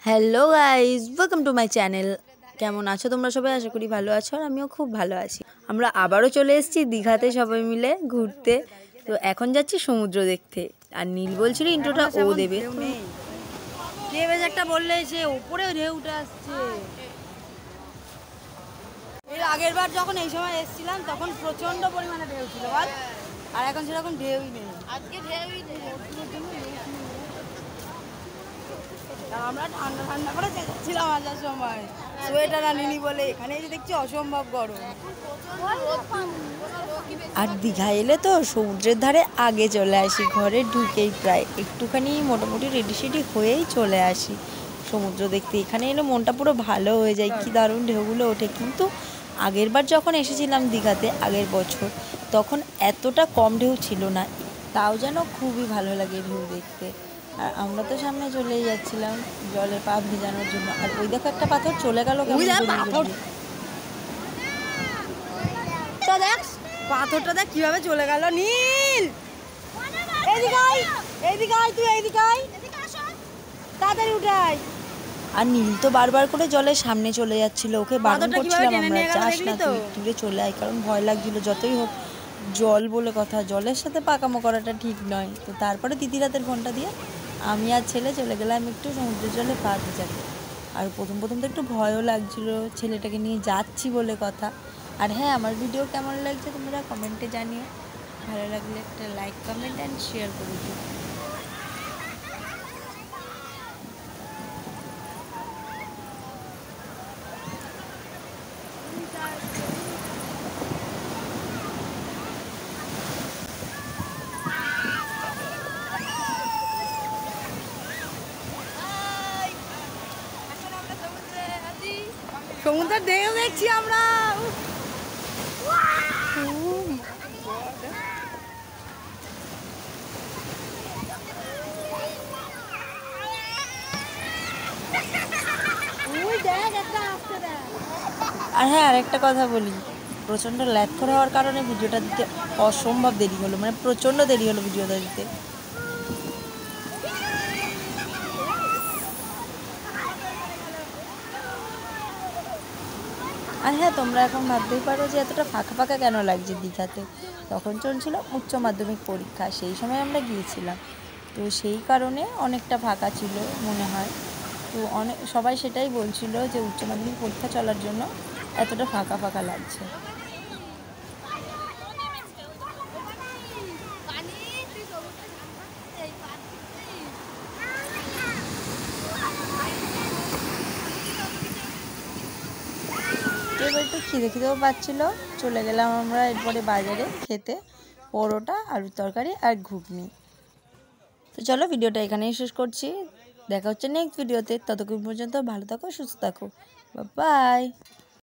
Hello guys, welcome to my channel. কেমন আছো তোমরা সবাই? আশা করি ভালো আছো, আর আমিও খুব ভালো আছি। আমরা আবারও চলে এসেছি দীঘাতে সবাই মিলে ঘুরতে। তো এখন যাচ্ছি সমুদ্র দেখতে। আর নীল বলছিল ইন্ট্রোটা ও দেবে। একটা বললে যে উপরে ঢেউটা আসছে। এর আগের বার যখন এই সময় এসেছিলাম তখন প্রচন্ড পরিমাণে ঢেউ ছিল বল, আর এখন সেরকম ঢেউই নেই। আজকে ঢেউই নেই। আমরা ঠান্ডা ঠান্ডা করে চেঁচাচ্ছিলাম আসার সময়, সোয়েটার আনিনি বলে। এখানে এসে দেখছি অসম্ভব গরম। আর দীঘা এলে তো সমুদ্রের ধারে আগে চলে আসি, ঘরে ঢুকেই প্রায় একটুখানি মোটামুটি রেডি সেডি হয়েই চলে আসি সমুদ্র দেখতে। এখানে এলে মনটা পুরো ভালো হয়ে যায়, কি দারুণ ঢেউগুলো ওঠে। কিন্তু আগের বার যখন এসেছিলাম দীঘাতে আগের বছর, তখন এতটা কম ঢেউ ছিল না, তাও যেন খুবই ভালো লাগে ঢেউ দেখতে। আর আমরা তো সামনে চলেই যাচ্ছিলাম জলে পা ভেজানোর জন্য, আর ওই দেখো একটা পাথর চলে গেল। পাথরটা দেখ কিভাবে চলে গেল। নীল এইদিকে আয়, এইদিকে আয়, তুই এইদিকে আয়, তাড়াতাড়ি উঠাই। আর নীল তো বারবার করে জলের সামনে চলে যাচ্ছিল, ওকে বারণ করছিলাম আমরা, যাস না তুই, দূরে চলে আয়, কারণ ভয় লাগছিল। যতই হোক জল বলে কথা, জলের সাথে পাকামো করাটা ঠিক নয়। তো তারপরে দিদি রাতের ফোনটা দিয়ে আমি আর ছেলে চলে গেলাম একটু সমুদ্রের জলে পা ভেজাতে। আর প্রথম প্রথম তো একটু ভয়ও লাগছিল, ছেলেটাকে নিয়ে যাচ্ছি বলে কথা। আর হ্যাঁ, আমার ভিডিও কেমন লাগছে তোমরা কমেন্টে জানিও। ভালো লাগলে একটা লাইক, কমেন্ট অ্যান্ড শেয়ার করে দিও। সমুদ্রের ঢেউ দেখছি আমরা। আর হ্যাঁ, আরেকটা কথা বলি, প্রচণ্ড ল্যাথর হওয়ার কারণে ভিডিওটা দিতে অসম্ভব দেরি হলো, মানে প্রচণ্ড দেরি হলো ভিডিওটা দিতে। আর হ্যাঁ, তোমরা এখন ভাবতেই পারো যে এতটা ফাঁকা ফাঁকা কেন লাগছে দীঘাতে। তখন চলছিল উচ্চ মাধ্যমিক পরীক্ষা, সেই সময় আমরা গিয়েছিলাম, তো সেই কারণে অনেকটা ফাঁকা ছিল মনে হয়। তো সবাই সেটাই বলছিল যে উচ্চ মাধ্যমিক পরীক্ষা চলার জন্য এতটা ফাঁকা ফাঁকা লাগছে। এবার একটু খিদেও পাচ্ছিল, চলে গেলাম আমরা এরপরে বাজারে খেতে পরোটা, আলুর তরকারি আর ঘুগনি। তো চলো ভিডিওটা এখানেই শেষ করছি, দেখা হচ্ছে নেক্সট ভিডিওতে। ততক্ষণ পর্যন্ত ভালো থাকো, সুস্থ থাকো, বাই।